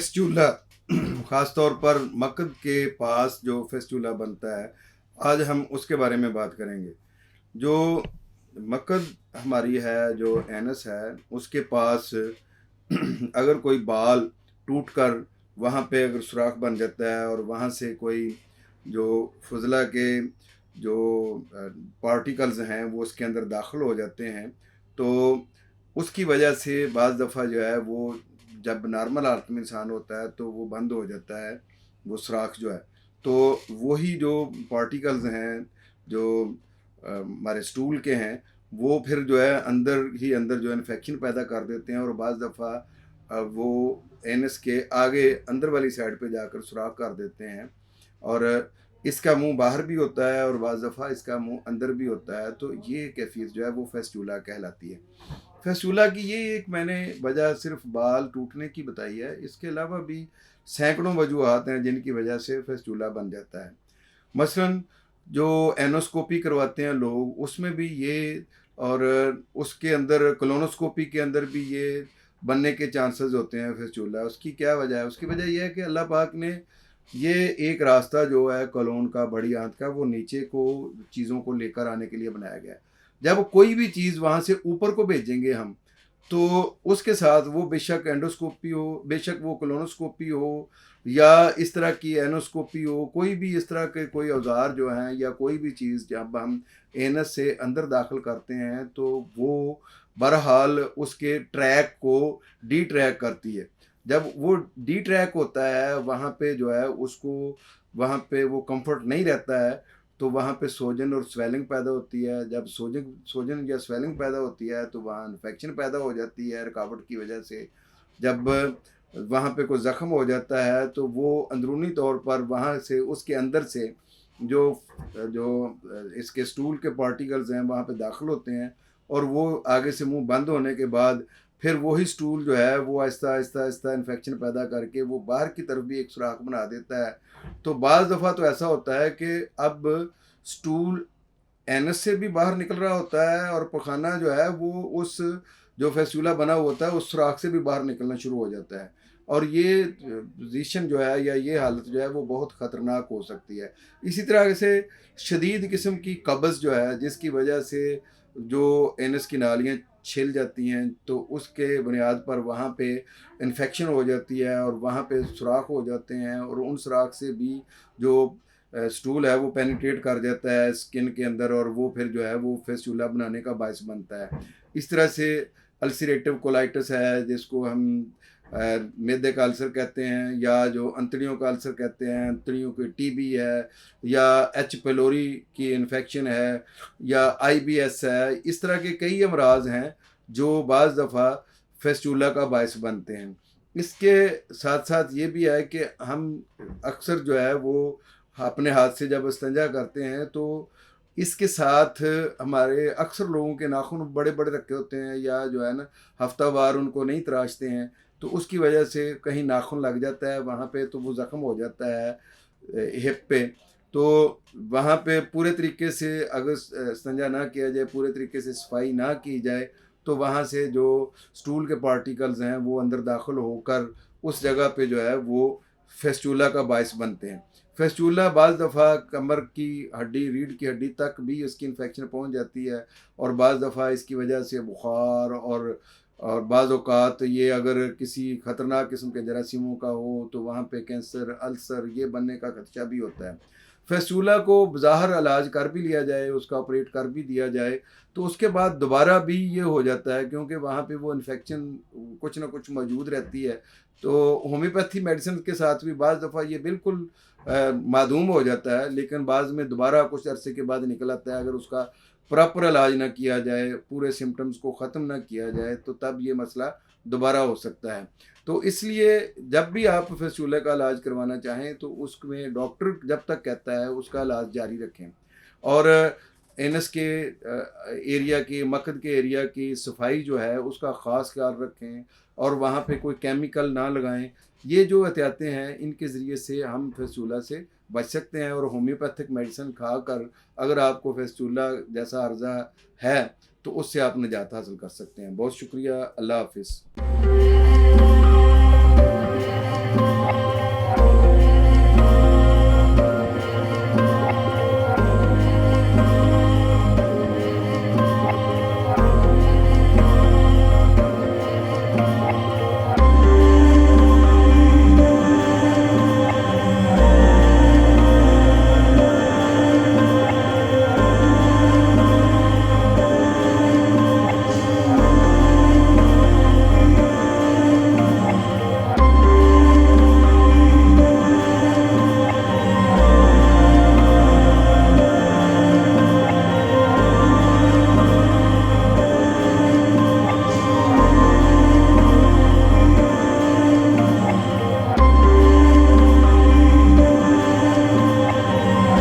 Fistula ख़ास तौर पर मकद के पास जो फेस्टूला बनता है, आज हम उसके बारे में बात करेंगे। जो मकद हमारी है, जो एनस है, उसके पास अगर कोई बाल टूट कर वहाँ पे अगर सुराख बन जाता है और वहाँ से कोई जो फजला के जो पार्टिकल्स हैं वो उसके अंदर दाखिल हो जाते हैं, तो उसकी वजह से बाज़ दफ़ा जो है वो जब नॉर्मल हालत में इंसान होता है तो वो बंद हो जाता है, वो सुराख जो है। तो वही जो पार्टिकल्स हैं जो हमारे स्टूल के हैं, वो फिर जो है अंदर ही अंदर जो है इन्फेक्शन पैदा कर देते हैं और बाज़ दफ़ा वो एनस के आगे अंदर वाली साइड पे जाकर सुराख कर देते हैं और इसका मुंह बाहर भी होता है और बाज़ दफ़ा इसका मुंह अंदर भी होता है। तो ये कैफियत जो है वो फेस्टूला कहलाती है। फेस्टूला की ये एक मैंने वजह सिर्फ बाल टूटने की बताई है, इसके अलावा भी सैकड़ों वजूहात हैं जिनकी वजह से फेस्टूला बन जाता है। मसलन जो एनोस्कोपी करवाते हैं लोग, उसमें भी ये, और उसके अंदर कोलोनोस्कोपी के अंदर भी ये बनने के चांसेस होते हैं फेस्टूला। उसकी क्या वजह है? उसकी वजह यह है कि अल्लाह पाक ने ये एक रास्ता जो है कोलोन का, बड़ी आंत का, वो नीचे को चीज़ों को लेकर आने के लिए बनाया गया है। जब कोई भी चीज़ वहाँ से ऊपर को भेजेंगे हम, तो उसके साथ वो बेशक एंडोस्कोपी हो, बेशक वो कोलोनोस्कोपी हो या इस तरह की एनोस्कोपी हो, कोई भी इस तरह के कोई औजार जो हैं या कोई भी चीज़ जब हम एनस से अंदर दाखिल करते हैं तो वो बहरहाल उसके ट्रैक को डी ट्रैक करती है। जब वो डी ट्रैक होता है वहाँ पे जो है उसको, वहाँ पे वो कंफर्ट नहीं रहता है, तो वहाँ पे सोजन और स्वेलिंग पैदा होती है। जब सोजन सोजन या स्वेलिंग पैदा होती है तो वहाँ इन्फेक्शन पैदा हो जाती है रुकावट की वजह से। जब वहाँ पे कोई ज़ख्म हो जाता है तो वो अंदरूनी तौर पर वहाँ से, उसके अंदर से जो जो इसके स्टूल के पार्टिकल्स हैं वहाँ पे दाखिल होते हैं और वो आगे से मुंह बंद होने के बाद फिर वही स्टूल जो है वो आहिस्ता आहिस्ता आहिस्ता इन्फेक्शन पैदा करके वो बाहर की तरफ भी एक सुराख बना देता है। तो बाज़ दफ़ा तो ऐसा होता है कि अब स्टूल एनस से भी बाहर निकल रहा होता है और पखाना जो है वो उस जो फेस्टूला बना हुआ होता है उस सुराख से भी बाहर निकलना शुरू हो जाता है। और ये पोजीशन जो है या ये हालत जो है वो बहुत ख़तरनाक हो सकती है। इसी तरह से शदीद किस्म की कब्ज़ जो है जिसकी वजह से जो एनस की नालियाँ छिल जाती हैं, तो उसके बुनियाद पर वहाँ पे इन्फेक्शन हो जाती है और वहाँ पे सुराख हो जाते हैं और उन सुराख से भी जो स्टूल है वो पेनिट्रेट कर जाता है स्किन के अंदर और वो फिर जो है वो फेस्टूला बनाने का बायस बनता है। इस तरह से अल्सरेटिव कोलाइटिस है जिसको हम मैदे का अल्सर कहते हैं, या जो अंतड़ियों का अल्सर कहते हैं, अंतड़ियों की टीबी है, या एच पेलोरी की इन्फेक्शन है, या आईबीएस है। इस तरह के कई अमराज हैं जो बाज़ दफ़ा फेस्टूला का बायस बनते हैं। इसके साथ साथ ये भी है कि हम अक्सर जो है वो अपने हाथ से जब इस्तिंजा करते हैं तो इसके साथ हमारे अक्सर लोगों के नाखून बड़े बड़े रखे होते हैं या जो है ना हफ्तावार उनको नहीं तराशते हैं, तो उसकी वजह से कहीं नाखून लग जाता है वहाँ पे, तो वो ज़ख्म हो जाता है हिप पे। तो वहाँ पे पूरे तरीके से अगर इस्तिंजा ना किया जाए, पूरे तरीके से सफाई ना की जाए, तो वहाँ से जो स्टूल के पार्टिकल्स हैं वो अंदर दाखिल होकर उस जगह पे जो है वो फेस्टूला का बायस बनते हैं। फेस्टूला बाज़ दफ़ा कमर की हड्डी, रीढ़ की हड्डी तक भी इसकी इन्फेक्शन पहुंच जाती है और बाज़ दफ़ा इसकी वजह से बुखार और बाज़ औक़ात ये अगर किसी ख़तरनाक किस्म के जरासीमों का हो तो वहाँ पे कैंसर, अल्सर ये बनने का खदशा भी होता है। फेस्टूला को ज़ाहिर इलाज कर भी लिया जाए, उसका ऑपरेट कर भी दिया जाए, तो उसके बाद दोबारा भी ये हो जाता है क्योंकि वहाँ पे वो इन्फेक्शन कुछ ना कुछ मौजूद रहती है। तो होम्योपैथी मेडिसिन के साथ भी बाज़ दफ़ा ये बिल्कुल मादूम हो जाता है, लेकिन बाद में दोबारा कुछ अरसे के बाद निकल आता है। अगर उसका प्रॉपर इलाज ना किया जाए, पूरे सिम्पटम्स को ख़त्म ना किया जाए, तो तब ये मसला दोबारा हो सकता है। तो इसलिए जब भी आप फेस्टूला का इलाज करवाना चाहें तो उसमें डॉक्टर जब तक कहता है उसका इलाज जारी रखें और एनस के एरिया की, मकद के एरिया की सफाई जो है उसका ख़ास ख्याल रखें और वहाँ पे कोई केमिकल ना लगाएं। ये जो एहतियातें हैं इनके ज़रिए से हम फेस्टूला से बच सकते हैं और होम्योपैथिक मेडिसिन खाकर अगर आपको फेस्टूला जैसा अर्जा है तो उससे आप निजात हासिल कर सकते हैं। बहुत शुक्रिया। अल्लाह हाफ़िज़।